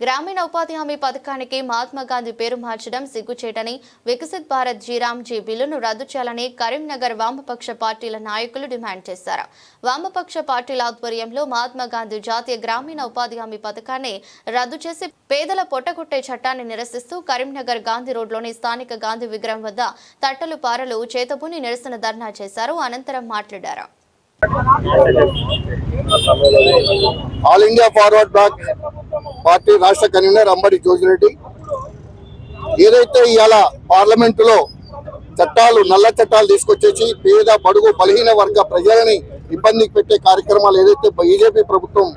గ్రామీణ ఉపాధి హామీ పథకానికి మహాత్మా గాంధీ పేరు మార్చడం సిగ్గుచేటని వికసిత్ భారత్ జీరామ్జీ బిల్లును రద్దు చేయాలని కరీంనగర్ వామపక్ష పార్టీల నాయకులు డిమాండ్ చేశారు. వామపక్ష పార్టీల ఆధ్వర్యంలో మహాత్మా గాంధీ జాతీయ గ్రామీణ ఉపాధి హామీ పథకాన్ని రద్దు చేసి పేదల పొట్టగొట్టే చట్టాన్ని నిరసిస్తూ కరీంనగర్ గాంధీ రోడ్లోని స్థానిక గాంధీ విగ్రహం వద్ద తట్టలు పారలు చేతబూని నిరసన ధర్నా చేశారు. అనంతరం మాట్లాడారు. All India forward bloc party రాష్ట్ర కన్వీనర్ అంబడి జోజిరెడ్డి ఏదైతే ఇవాళ పార్లమెంటులో చట్టాలు నల్ల చట్టాలు తీసుకొచ్చేసి పేద బడుగు బలహీన వర్గ ప్రజలని ఇబ్బందికి పెట్టే కార్యక్రమాలు ఏదైతే బీజేపీ ప్రభుత్వం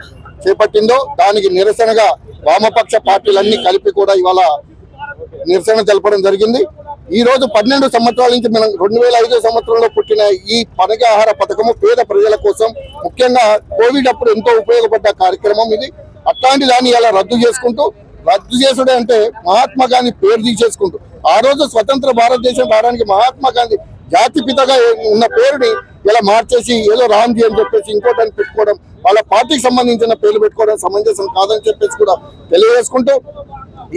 చేపట్టిందో దానికి నిరసనగా వామపక్ష పార్టీలన్నీ కలిపి కూడా ఇవాళ నిరసన తెలపడం జరిగింది. ఈ రోజు 12 సంవత్సరాల నుంచి మనం 2005 సంవత్సరంలో పుట్టిన ఈ పనికాహార పథకము పేద ప్రజల కోసం ముఖ్యంగా కోవిడ్ అప్పుడు ఎంతో ఉపయోగపడ్డ కార్యక్రమం ఇది. అట్లాంటి దాన్ని ఇలా రద్దు చేసుడే అంటే మహాత్మా గాంధీ పేరు తీసేసుకుంటూ ఆ రోజు స్వతంత్ర భారతదేశం రావడానికి మహాత్మా గాంధీ జాతిపితగా ఉన్న పేరుని ఇలా మార్చేసి ఏదో రామ్జీ అని చెప్పేసి ఇంకోటని పెట్టుకోవడం వాళ్ళ పార్టీకి సంబంధించిన పేర్లు పెట్టుకోవడం సమంజసం కాదని చెప్పేసి కూడా తెలియజేసుకుంటూ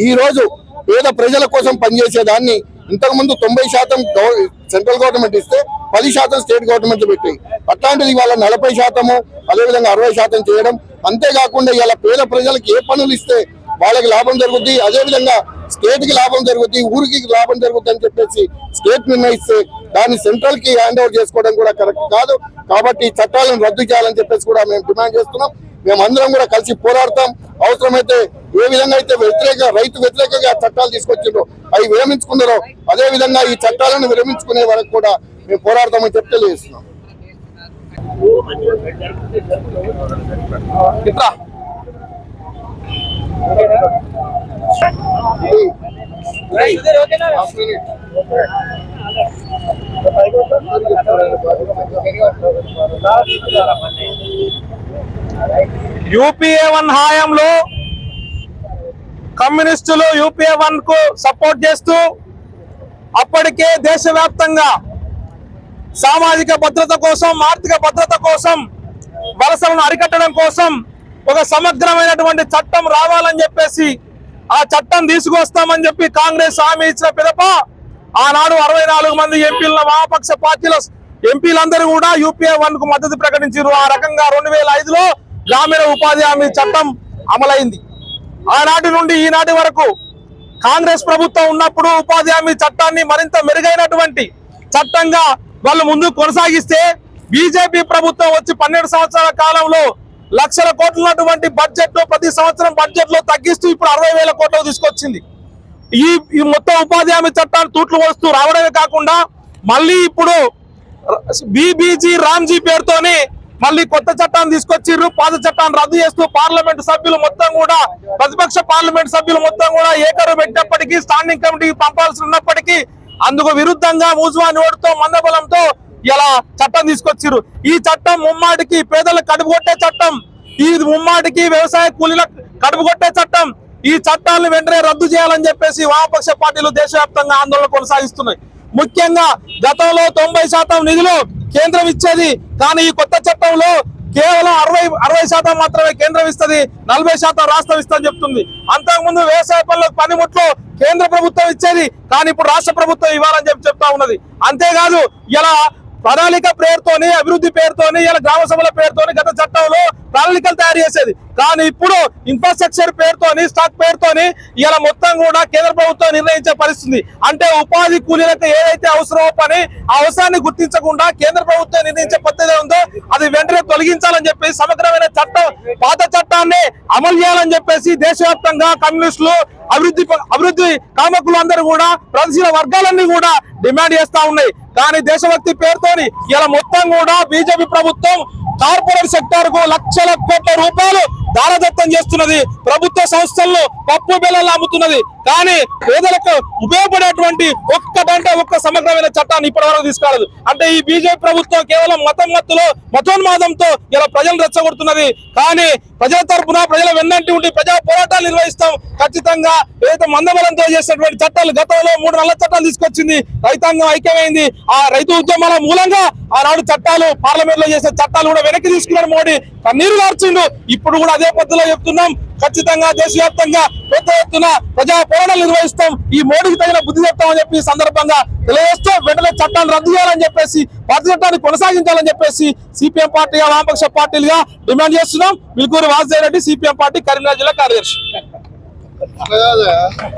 ఈ రోజు పేద ప్రజల కోసం పనిచేసే దాన్ని ఇంతకుముందు 90% సెంట్రల్ గవర్నమెంట్ ఇస్తే 10% స్టేట్ గవర్నమెంట్ పెట్టాయి. అట్లాంటిది ఇవాళ 40%, అదేవిధంగా 60% చేయడం. అంతేకాకుండా ఇవాళ పేద ప్రజలకు ఏ పనులు ఇస్తే వాళ్ళకి లాభం జరుగుద్ది, అదేవిధంగా స్టేట్ కి లాభం జరుగుద్ది, ఊరికి లాభం జరుగుద్ది అని చెప్పేసి స్టేట్ నిర్ణయిస్తే దాన్ని సెంట్రల్ కి హ్యాండ్ ఓవర్ చేసుకోవడం కూడా కరెక్ట్ కాదు. కాబట్టి చట్టాలను రద్దు చేయాలని చెప్పేసి కూడా మేము డిమాండ్ చేస్తున్నాం. మేమందరం కూడా కలిసి పోరాడతాం. అవసరమైతే ఏ విధంగా అయితే రైతు వ్యతిరేకంగా చట్టాలు తీసుకొచ్చిండ్రో అవి విరమించుకున్నారో అదే విధంగా ఈ చట్టాలను విరమించుకునే వరకు కూడా మేము పోరాడతామని చెప్పి తెలియజేస్తున్నాం. యూపీఏ-1 హయాంలో కమ్యూనిస్టులు యూపీఏ-1 కు సపోర్ట్ చేస్తూ అప్పటికే దేశవ్యాప్తంగా సామాజిక భద్రత కోసం, ఆర్థిక భద్రత కోసం, వలసలను అరికట్టడం కోసం ఒక సమగ్రమైనటువంటి చట్టం రావాలని చెప్పేసి ఆ చట్టం తీసుకొస్తామని చెప్పి కాంగ్రెస్ హామీ ఇచ్చిన పిదప ఆనాడు 64 మంది ఎంపీల వామపక్ష పార్టీల ఎంపీలందరూ కూడా యూపీఏ-1 కు మద్దతు ప్రకటించారు. ఆ రకంగా 2005లో గ్రామీణ ఉపాధి హామీ చట్టం అమలైంది. ఆనాటి నుండి ఈనాటి వరకు కాంగ్రెస్ ప్రభుత్వం ఉన్నప్పుడు ఉపాధి హామీ చట్టాన్ని మరింత మెరుగైనటువంటి చట్టంగా వాళ్ళు ముందుకు కొనసాగిస్తే బీజేపీ ప్రభుత్వం వచ్చి 12 సంవత్సరాల కాలంలో లక్షల కోట్ల ఉన్నటువంటి బడ్జెట్ ప్రతి సంవత్సరం బడ్జెట్ లో తగ్గిస్తూ ఇప్పుడు 60,000 కోట్లకు తీసుకొచ్చింది. ఈ మొత్తం ఉపాధి హామీ చట్టాన్ని తూట్లు వస్తూ రావడమే కాకుండా మళ్ళీ ఇప్పుడు బీబీజీ రామ్జీ పేరుతోని మళ్ళీ కొత్త చట్టాన్ని తీసుకొచ్చిర్రు. పాత చట్టాన్ని రద్దు చేస్తూ పార్లమెంట్ సభ్యులు మొత్తం కూడా ప్రతిపక్ష పార్లమెంట్ సభ్యులు మొత్తం కూడా ఏకరువు పెట్టినప్పటికీ స్టాండింగ్ కమిటీకి పంపాల్సి ఉన్నప్పటికీ అందుకు విరుద్ధంగా మూజువా నోటుతో మందబలంతో ఇలా చట్టం తీసుకొచ్చిర్రు. ఈ చట్టం ముమ్మాటికి పేదలకు కడుపు కొట్టే చట్టం, ఈ ముమ్మాటికి వ్యవసాయ కూలీలకు కడుపు కొట్టే చట్టం. ఈ చట్టాలను వెంటనే రద్దు చేయాలని చెప్పేసి వామపక్ష పార్టీలు దేశవ్యాప్తంగా ఆందోళన కొనసాగిస్తున్నాయి. ముఖ్యంగా గతంలో 90% నిధులు కేంద్రం ఇచ్చేది, కానీ ఈ కొత్త చట్టంలో కేవలం 60% మాత్రమే కేంద్రం ఇస్తుంది, 40% రాష్ట్రం ఇస్తుందని చెప్తుంది. అంతకుముందు వ్యవసాయ పనులకు పనిముట్లు కేంద్ర ప్రభుత్వం ఇచ్చేది, కానీ ఇప్పుడు రాష్ట్ర ప్రభుత్వం ఇవ్వాలని చెప్తా ఉన్నది. అంతేకాదు ఇలా ప్రణాళిక పేరుతోని, అభివృద్ధి పేరుతోని, ఇలా గ్రామ సభల పేరుతోని గత చట్టంలో ప్రణాళికలు తయారు చేసేది, కానీ ఇప్పుడు ఇన్ఫ్రాస్ట్రక్చర్ పేరుతోని, స్టాక్ పేరుతోని ఇలా మొత్తం కూడా కేంద్ర ప్రభుత్వం నిర్ణయించే పరిస్థితి. అంటే ఉపాధి కూలీలకు ఏదైతే అవసరమో పని ఆ అవసరాన్ని గుర్తించకుండా కేంద్ర ప్రభుత్వం నిర్ణయించే పద్ధతి ఉందో అది వెంటనే తొలగించాలని చెప్పి సమగ్రమైన చట్టం, పాత చట్టాన్ని అమలు చేయాలని చెప్పేసి దేశవ్యాప్తంగా కమ్యూనిస్టులు, అభివృద్ధి కామకులు అందరూ కూడా ప్రతిశీల వర్గాలన్నీ కూడా డిమాండ్ చేస్తా ఉన్నాయి. కానీ దేశభక్తి పేరుతోని ఇలా మొత్తం కూడా బీజేపీ ప్రభుత్వం కార్పొరేట్ సెక్టర్ కు లక్షల కోట్ల రూపాయలు దారదత్తం చేస్తున్నది. ప్రభుత్వ సంస్థల్లో పప్పు బెల్లలు అమ్ముతున్నది, కానీ పేదలకు ఉపయోగపడేటువంటి ఒక్క సమగ్రమైన చట్టాన్ని ఇప్పటి వరకు తీసుకురాలేదు. అంటే ఈ బీజేపీ ప్రభుత్వం కేవలం మతోన్మాదంతో ఇలా ప్రజలు రెచ్చగొడుతున్నది. కానీ ప్రజల తరఫున ప్రజల వెన్నంటి ఉండి ప్రజా పోరాటాలు నిర్వహిస్తాం. ఖచ్చితంగా ఏదైతే మందబలంతో చేసినటువంటి చట్టాలు, గతంలో 3 నల్ల చట్టాలు తీసుకొచ్చింది, రైతాంగం ఐక్యమైంది. ఆ రైతు ఉద్యమాల మూలంగా ఆనాడు చట్టాలు, పార్లమెంట్ లో చేసిన చట్టాలు కూడా వెనక్కి తీసుకున్నాడు మోడీ, కన్నీరు కార్చిండు. ఇప్పుడు కూడా అదే పద్ధతిలో చెప్తున్నాం, ఖచ్చితంగా దేశవ్యాప్తంగా పెద్ద ఎత్తున ప్రజా పోరాటాలు నిర్వహిస్తాం, ఈ మోడీకి తగిన బుద్ధి చెప్తామని చెప్పి ఈ సందర్భంగా తెలియజేస్తూ వెంటనే చట్టాన్ని రద్దు చేయాలని చెప్పేసి, పాత చట్టాన్ని కొనసాగించాలని చెప్పేసి సిపిఎం పార్టీగా వామపక్ష పార్టీలుగా డిమాండ్ చేస్తున్నాం. మిల్కూరి వాసుదేవ్ రెడ్డి, సిపిఎం పార్టీ, కరీంనగర్ జిల్లా కార్యదర్శి.